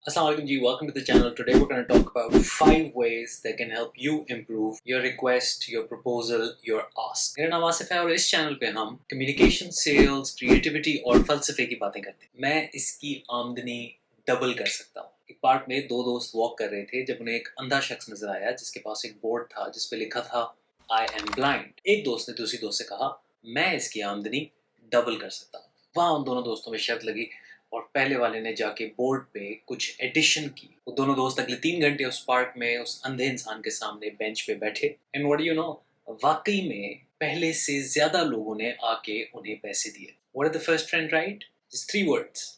Assalamualaikum ji, welcome to the channel. Today we're going to talk about 5 ways that can help you improve your request, your proposal, your ask. मेरा नाम आसिफ है और इस channel पे हम communication, sales, creativity और फलसफे की बातें करते हैं। मैं इसकी आमदनी डबल कर सकता हूँ। एक पार्क में दो दोस्त वॉक कर रहे थे जब उन्हें एक अंधा शख्स नजर आया जिसके पास एक बोर्ड था जिस पे लिखा था आई एम ब्लाइंड। एक दोस्त ने दूसरी दोस्त से कहा मैं इसकी आमदनी डबल कर सकता हूँ। वहां उन दोनों दोस्तों में शर्त लगी और पहले वाले ने जाके बोर्ड पे कुछ एडिशन की। वो दोनों दोस्त अगले 3 घंटे उस पार्क में उस अंधे इंसान के सामने बेंच पे बैठे। And what do you know, वाकई में पहले से ज्यादा लोगों ने आके उन्हें पैसे दिए। What are the first trend right? Just 3 words,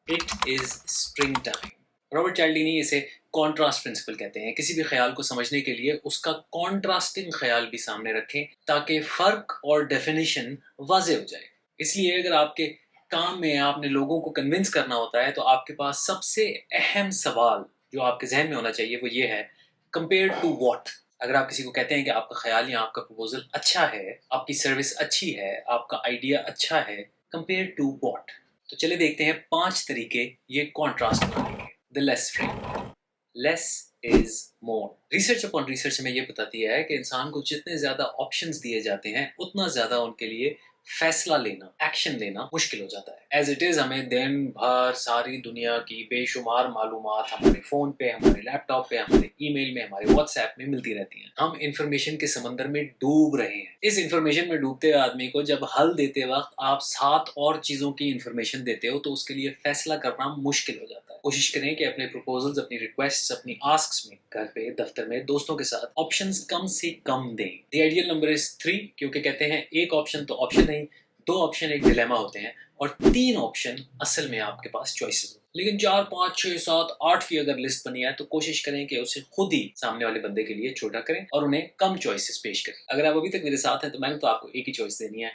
it is spring time. Robert Cialdini इसे कॉन्ट्रास्ट प्रिंसिपल कहते हैं। किसी भी ख्याल को समझने के लिए उसका कॉन्ट्रास्टिंग ख्याल भी सामने रखें ताकि फर्क और डेफिनेशन वाजे हो जाए। इसलिए अगर आपके काम में आपने लोगों को कन्विंस करना होता है तो आपके पास सबसे अहम सवाल जो आपके जहन में होना चाहिए वो ये है, कंपेयर टू व्हाट। अगर आप किसी को कहते हैं कि आपका ख्याल या आपका प्रपोजल अच्छा है, आपकी सर्विस अच्छी है, आपका आइडिया अच्छा है, कंपेयर टू व्हाट। तो चले देखते हैं 5 तरीके ये कॉन्ट्रास्ट बनाने के। The less frame, less is more. Research upon research में ये बताती है कि इंसान को जितने ज्यादा ऑप्शंस दिए जाते हैं उतना ज्यादा उनके लिए फैसला लेना, एक्शन लेना मुश्किल हो जाता है। एज इट इज हमें दिन भर सारी दुनिया की बेशुमार मालूमात हमारे फोन पे, हमारे लैपटॉप पे, हमारे ईमेल में, हमारे व्हाट्सएप में मिलती रहती हैं। हम इंफॉर्मेशन के समंदर में डूब रहे हैं। इस इंफॉर्मेशन में डूबते आदमी को जब हल देते वक्त आप 7 और चीजों की इंफॉर्मेशन देते हो तो उसके लिए फैसला करना मुश्किल हो जाता है। कोशिश करें कि अपने प्रपोजल्स, अपनी रिक्वेस्ट्स, अपनी आस्क्स में, घर पे, दफ्तर में, दोस्तों के साथ ऑप्शंस कम से कम दें। द आइडियल नंबर इज 3, क्योंकि कहते हैं एक ऑप्शन तो ऑप्शन नहीं, 2 ऑप्शन एक डिलेमा होते हैं और 3 ऑप्शन असल में आपके पास चॉइसेस हो। लेकिन 4, 5, 6, 7, 8 की अगर लिस्ट बनी है तो कोशिश करें कि उसे खुद ही सामने वाले बंदे के लिए छोटा करें और उन्हें कम चॉइसेस पेश करें। अगर आप अभी तक मेरे साथ हैं तो मैंने तो आपको एक ही चॉइस देनी है,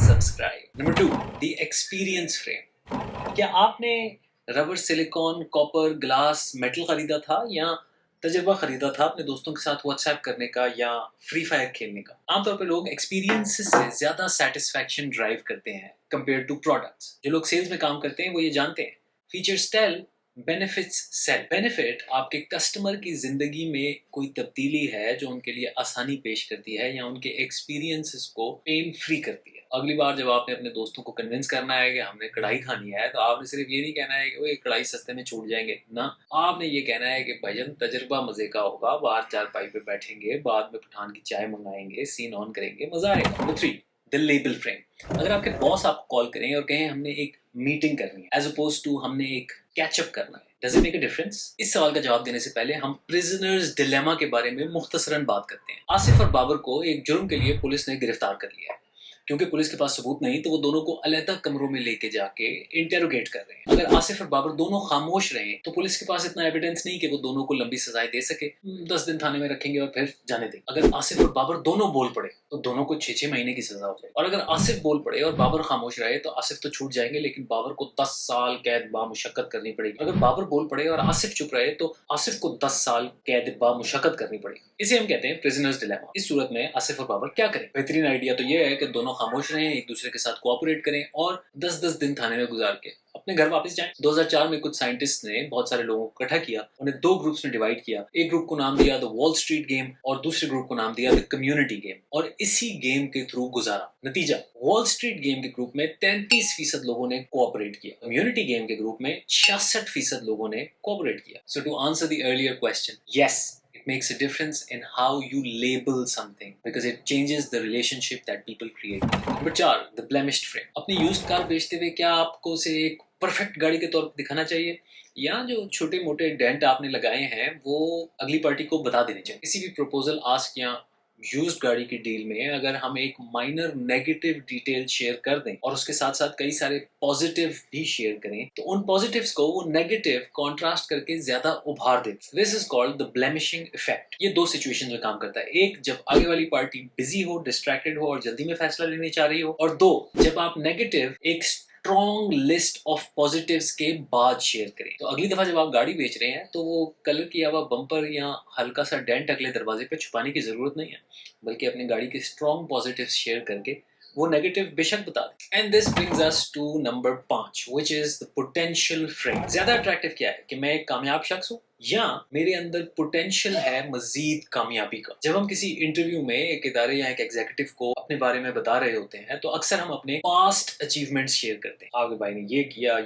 subscribe. Number 2, the experience frame. क्या आपने rubber, silicon, copper, glass, metal खरीदा था या तजर्बा खरीदा था अपने दोस्तों के साथ व्हाट्सएप करने का या फ्री फायर खेलने का? आमतौर पे लोग एक्सपीरियंसेस से ज्यादा सेटिस्फैक्शन ड्राइव करते हैं कंपेयर टू प्रोडक्ट्स। जो लोग सेल्स में काम करते हैं वो ये जानते हैं, features tell, benefits sell. Benefit आपके कस्टमर की जिंदगी में कोई तब्दीली है जो उनके लिए आसानी पेश करती है या उनके एक्सपीरियंसेस को पेन फ्री करती है। अगली बार जब आपने अपने दोस्तों को कन्विंस करना है कि हमने कढ़ाई खानी है तो आपने सिर्फ ये नहीं कहना है कि वो एक कढ़ाई सस्ते में छूट जाएंगे ना, आपने ये कहना है कि भाईजान तजर्बा मजे का होगा, बाहर चारपाई पे बैठेंगे, बाद में पठान की चाय मंगाएंगे, सीन ऑन करेंगे, मजा आएगा। Number 3, the label frame. अगर आपके बॉस आपको कॉल करें और कहें हमने एक मीटिंग करनी है एज अपोज टू हमने एक कैचअप करना है, does it make a difference? इस सवाल का जवाब देने से पहले हम प्रिजनर्स डिलेमा के बारे में मुख्तसरन बात करते हैं। आसिफ और बाबर को एक जुर्म के लिए पुलिस ने गिरफ्तार कर लिया है। क्योंकि पुलिस के पास सबूत नहीं तो वो दोनों को अलग कमरों में लेके जाके इंटेरोगेट कर रहे हैं। अगर आसिफ और बाबर दोनों खामोश रहे तो पुलिस के पास इतना एविडेंस नहीं कि वो दोनों को लंबी सजाएं दे सके। 10 दिन थाने में रखेंगे और फिर जाने देंगे। अगर आसिफ और बाबर दोनों बोल पड़े तो दोनों को 6-6 महीने की सजा हो जाए। और अगर आसिफ बोल पड़े और बाबर खामोश रहे तो आसिफ तो छूट जाएंगे लेकिन बाबर को 10 साल कैद बामुशक्कत करनी पड़ेगी। अगर बाबर बोल पड़े और आसिफ चुप रहे तो आसिफ को 10 साल कैद बामुशक्कत करनी पड़ेगी। इसे हम कहते हैं प्रिजनर्स डिलेमा। इस सूरत में आसिफ और बाबर क्या करें? बेहतरीन आइडिया तो ये है कि दोनों खामोश रहें, एक दूसरे के साथ कोऑपरेट करें और 10-10 दिन थाने में गुजार के अपने घर वापस जाएं। 2004 में कुछ साइंटिस्ट ने बहुत सारे लोगों को इकट्ठा किया, उन्हें 2 ग्रुप्स में डिवाइड किया। एक ग्रुप को नाम दिया द वॉल स्ट्रीट गेम और दूसरे ग्रुप को नाम दिया द कम्युनिटी गेम और इसी गेम के थ्रू गुजारा। नतीजा, वॉल स्ट्रीट गेम के ग्रुप में 33% लोगों ने कोऑपरेट किया, कम्युनिटी गेम के ग्रुप में 66% लोगों ने कोऑपरेट किया। So to answer the earlier question, yes, it makes a difference in how you label something because it changes the relationship that people create. Number 4, the blemished frame. अपनी used car बेचते हुए क्या आपको उसे एक perfect गाड़ी के तौर पर दिखाना चाहिए या जो छोटे मोटे डेंट आपने लगाए हैं वो अगली पार्टी को बता देने चाहिए? किसी भी प्रपोजल, आस्क या यूज्ड गाड़ी की डील में अगर हम एक माइनर नेगेटिव डिटेल शेयर कर दें और उसके साथ साथ कई सारे पॉजिटिव भी शेयर करें तो उन पॉजिटिव्स को वो नेगेटिव कॉन्ट्रास्ट करके ज्यादा उभार दे। This is called the blemishing effect. ये 2 सिचुएशन में काम करता है, एक जब आगे वाली पार्टी बिजी हो, डिस्ट्रैक्टेड हो और जल्दी में फैसला लेने चाह रही हो, और 2 जब आप नेगेटिव एक स्ट्रॉन्ग लिस्ट ऑफ पॉजिटिव्स के बाद शेयर करें। तो अगली दफा जब आप गाड़ी बेच रहे हैं तो वो कलर किया हुआ बम्पर या हल्का सा डेंट अगले दरवाजे पे छुपाने की जरूरत नहीं है, बल्कि अपनी गाड़ी के स्ट्रॉन्ग पॉजिटिव्स शेयर करके वो नेगेटिव बेशक बता दें। And this brings us to number 5 which is the potential frame. ज्यादा अट्रैक्टिव क्या है कि मैं एक कामयाब शख्स हूँ या मेरे अंदर पोटेंशियल है मजीद कामयाबी का। जब हम किसी इंटरव्यू में एक इदारे या एक एग्जीक्यूटिव को अपने बारे में बता रहे होते हैं तो अक्सर हम अपने पास्ट अचीवमेंट्स शेयर करते हैं। आपके भाई ने ये किया,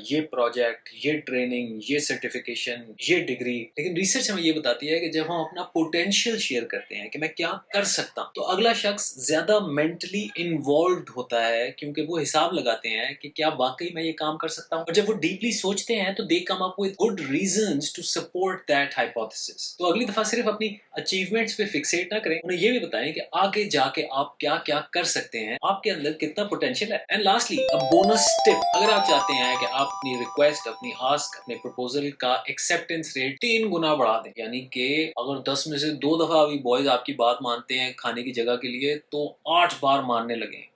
ये प्रोजेक्ट, ये ट्रेनिंग, ये सर्टिफिकेशन, ये डिग्री। लेकिन रिसर्च हमें ये बताती है कि जब हम अपना पोटेंशियल शेयर करते हैं कि मैं क्या कर सकता हूँ, तो अगला शख्स ज्यादा मेंटली इन्वॉल्व होता है क्योंकि वो हिसाब लगाते हैं कि क्या वाकई मैं ये काम कर सकता हूँ। और जब वो डीपली सोचते हैं तो they come up with good reasons to support that hypothesis। तो अगली दफा सिर्फ अपनी अचीवमेंट्स पे फिक्सेट ना करें, उन्हें ये भी बताएं कि आगे जाके आप क्या क्या कर सकते हैं, आपके अंदर कितना पोटेंशियल है। And lastly a bonus tip, अगर आप चाहते हैं कि आप अपनी रिक्वेस्ट, अपनी आस्क, अपने प्रपोजल का एक्सेप्टेंस रेट 3 गुना बढ़ा दें, यानी कि अगर 10 में से 2 दफा अभी बॉयज आपकी बात मानते हैं खाने की जगह के लिए, तो 8 बार मानने लगे,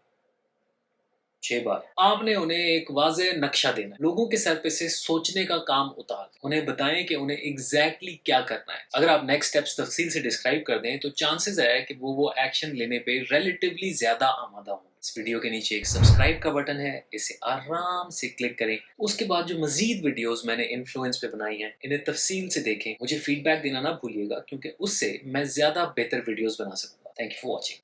6 बार। आपने उन्हें एक वाज़े नक्शा देना है, लोगों के सर पे से सोचने का काम उतार दें, उन्हें बताएं कि उन्हें एग्जैक्टली क्या करना है। अगर आप नेक्स्ट स्टेप्स तफसील से डिस्क्राइब कर दें तो चांसेस है कि वो एक्शन लेने पे रिलेटिवली ज्यादा आमादा हों। इस वीडियो के नीचे एक सब्सक्राइब का बटन है, इसे आराम से क्लिक करें। उसके बाद जो मजीद वीडियोस मैंने इन्फ्लुएंस पे बनाई हैं इन्हें तफसील से देखें। मुझे फीडबैक देना ना भूलिएगा क्योंकि उससे मैं ज्यादा बेहतर वीडियोस बना सकूंगा। Thank you for watching.